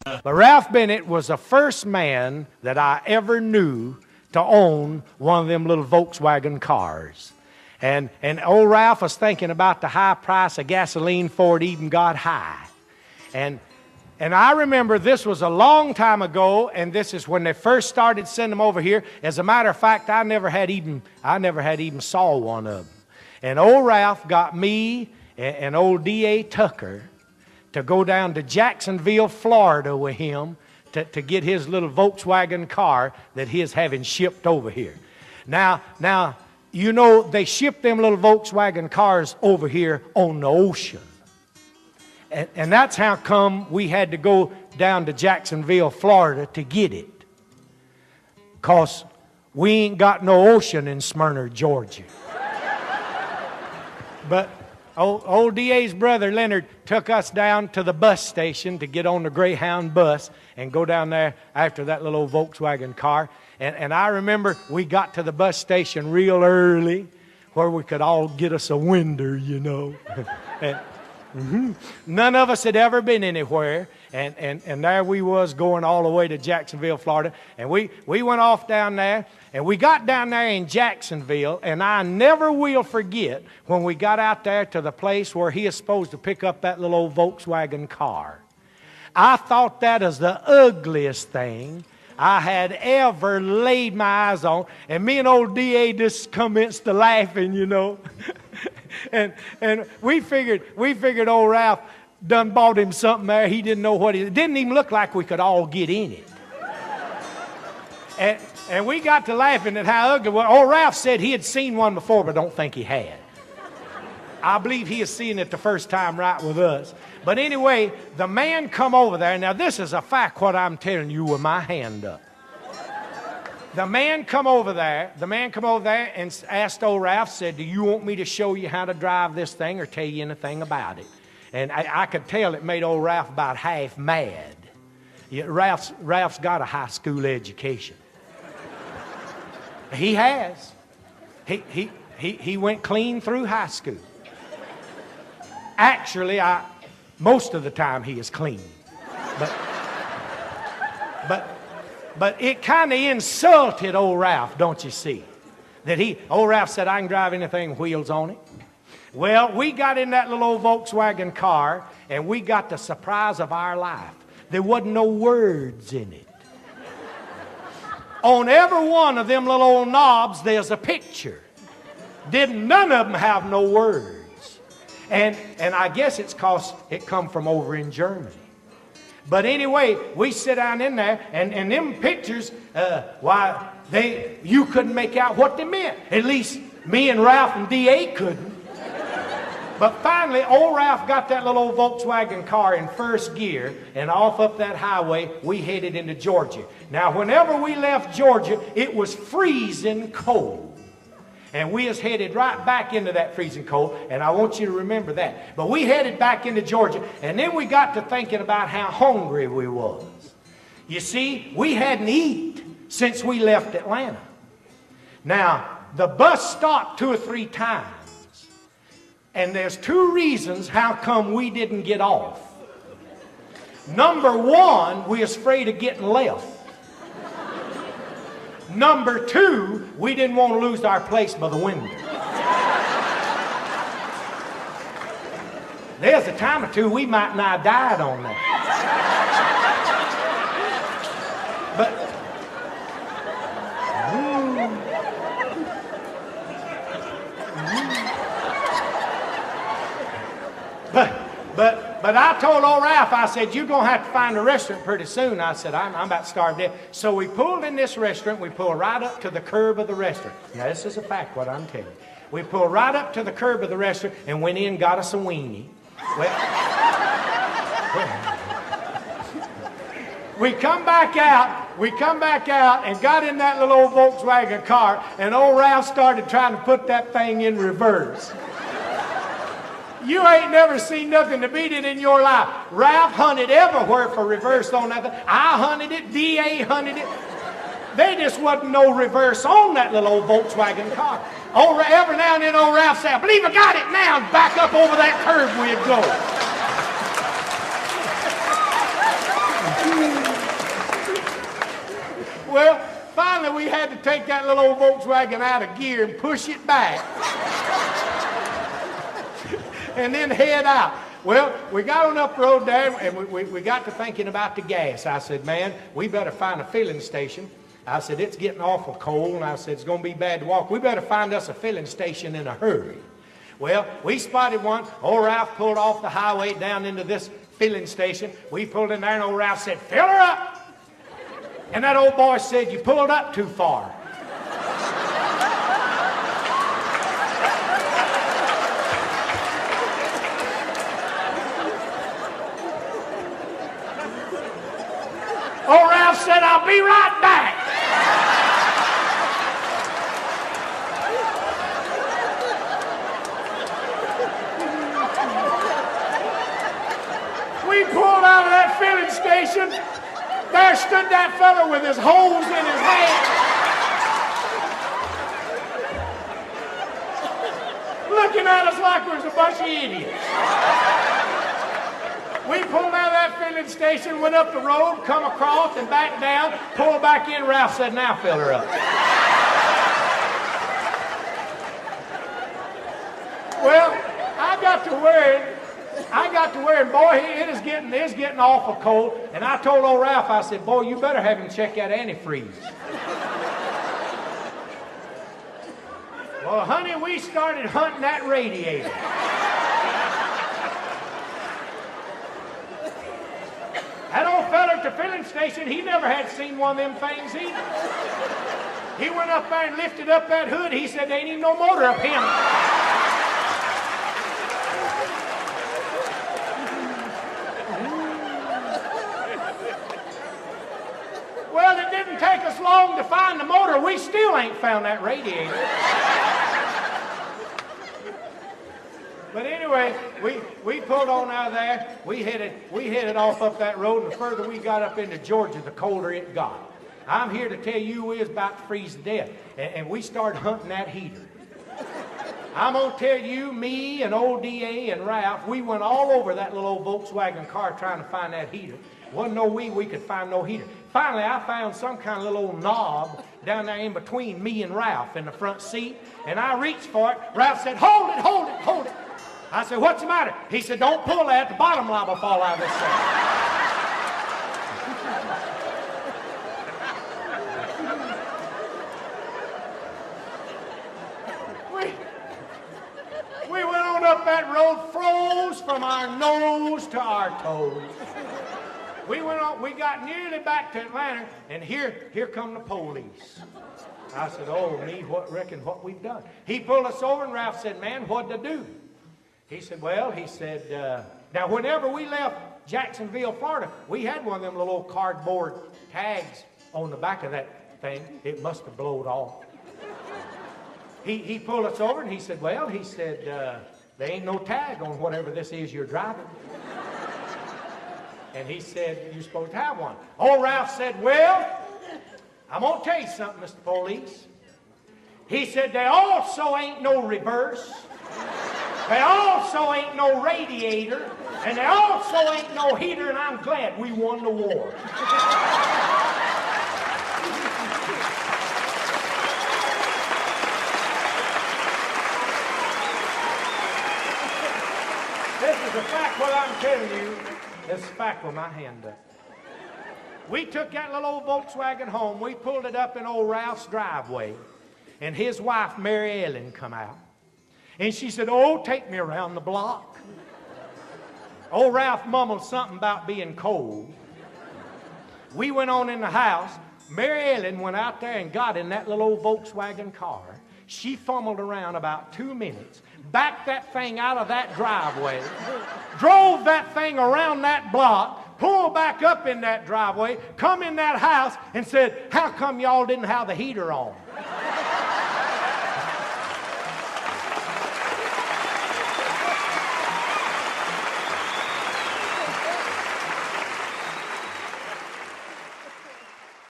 But Ralph Bennett was the first man that I ever knew to own one of them little Volkswagen cars. And old Ralph was thinking about the high price of gasoline before it even got high. And I remember this was a long time ago, and this is when they first started sending them over here. As a matter of fact, I never had even saw one of them. And old Ralph got me and old D.A. Tucker to go down to Jacksonville, Florida with him to get his little Volkswagen car that he is having shipped over here. Now, you know, they ship them little Volkswagen cars over here on the ocean. And that's how come we had to go down to Jacksonville, Florida to get it. Because we ain't got no ocean in Smyrna, Georgia. But old D.A.'s brother, Leonard, took us down to the bus station to get on the Greyhound bus and go down there after that little old Volkswagen car. And I remember we got to the bus station real early where we could all get us a window, you know. None of us had ever been anywhere, and there we was going all the way to Jacksonville, Florida, and we went off down there, and we got down there in Jacksonville, and I never will forget when we got out there to the place where he is supposed to pick up that little old Volkswagen car. I thought that was the ugliest thing I had ever laid my eyes on, and me and old D.A. just commenced to laughing, you know. And we figured old Ralph done bought him something there. He didn't know what it didn't even look like we could all get in it. And we got to laughing at how ugly. Well, old Ralph said he had seen one before, but don't think he had. I believe he is seeing it the first time right with us. But anyway, the man come over there. Now this is a fact what I'm telling you with my hand up. The man come over there and asked old Ralph, said, do you want me to show you how to drive this thing or tell you anything about it? And I could tell it made old Ralph about half mad. Yeah, Ralph's got a high school education. He has. He went clean through high school. Actually, most of the time he is clean. But it kind of insulted old Ralph, don't you see? Old Ralph said, I can drive anything with wheels on it. Well, we got in that little old Volkswagen car, and we got the surprise of our life. There wasn't no words in it. On every one of them little old knobs, there's a picture. None of them have no words. And I guess it's because it come from over in Germany. But anyway, we sit down in there, and them pictures, you couldn't make out what they meant. At least me and Ralph and D.A. couldn't. But finally, old Ralph got that little old Volkswagen car in first gear, and off up that highway, we headed into Georgia. Now, whenever we left Georgia, it was freezing cold. And we was headed right back into that freezing cold, and I want you to remember that. But we headed back into Georgia, and then we got to thinking about how hungry we was. You see, we hadn't eaten since we left Atlanta. Now, the bus stopped 2 or 3 times, and there's 2 reasons how come we didn't get off. Number 1, we was afraid of getting left. Number 2, we didn't want to lose our place by the window. There's a time or 2 we might not have died on that. But I told old Ralph, I said, you're going to have to find a restaurant pretty soon. I said, I'm about to starve to death. So we pulled in this restaurant. We pulled right up to the curb of the restaurant. Now, this is a fact, what I'm telling you. We pulled right up to the curb of the restaurant and went in and got us a weenie. We come back out and got in that little old Volkswagen car, and old Ralph started trying to put that thing in reverse. You ain't never seen nothing to beat it in your life. Ralph hunted everywhere for reverse on that thing. I hunted it, D.A. hunted it. There just wasn't no reverse on that little old Volkswagen car. Every now and then old Ralph said, I believe I got it now, and back up over that curb we'd go. finally we had to take that little old Volkswagen out of gear and push it back. And then head out. Well, we got on up the road there, and we got to thinking about the gas. I said, man, we better find a filling station. I said, it's getting awful cold, and I said, it's going to be bad to walk. We better find us a filling station in a hurry. Well, we spotted one. Old Ralph pulled off the highway down into this filling station. We pulled in there, and old Ralph said, fill her up. And that old boy said, you pulled up too far. Old Ralph said, I'll be right back. We pulled out of that filling station. There stood that fella with his hose in his hand, looking at us like we was a bunch of idiots. We pulled out of that filling station, went up the road, come across and back down, pulled back in. Ralph said, now fill her up. Well, I got to worrying, boy, it's getting awful cold. And I told old Ralph, I said, boy, you better have him check that antifreeze. Well, honey, we started hunting that radiator. That old fella at the filling station, he never had seen one of them things either. He went up there and lifted up that hood. He said, there ain't even no motor up here. Well, it didn't take us long to find the motor. We still ain't found that radiator. But anyway, we pulled on out of there. We headed off up that road, and the further we got up into Georgia, the colder it got. I'm here to tell you we was about to freeze to death, and we started hunting that heater. I'm going to tell you, me and old D.A. and Ralph, we went all over that little old Volkswagen car trying to find that heater. Wasn't no way we could find no heater. Finally, I found some kind of little old knob down there in between me and Ralph in the front seat, and I reached for it. Ralph said, hold it, hold it, hold it. I said, what's the matter? He said, don't pull that. The bottom knob will fall out of this thing. We went on up that road, froze from our nose to our toes. We got nearly back to Atlanta, and here come the police. I said, oh, me, what we've done? He pulled us over, and Ralph said, man, what'd I do? He said, now whenever we left Jacksonville, Florida, we had one of them little old cardboard tags on the back of that thing. It must have blowed off. He pulled us over, and he said, there ain't no tag on whatever this is you're driving. And he said, you're supposed to have one. Old Ralph said, well, I'm going to tell you something, Mr. Police. He said, there also ain't no reverse. There also ain't no radiator. And there also ain't no heater, and I'm glad we won the war. This is a fact what I'm telling you. This is a fact with my hand up. We took that little old Volkswagen home. We pulled it up in old Ralph's driveway. And his wife, Mary Ellen, come out. And she said, oh, take me around the block. Old Ralph mumbled something about being cold. We went on in the house. Mary Ellen went out there and got in that little old Volkswagen car. She fumbled around about 2 minutes, backed that thing out of that driveway, drove that thing around that block, pulled back up in that driveway, come in that house and said, how come y'all didn't have the heater on?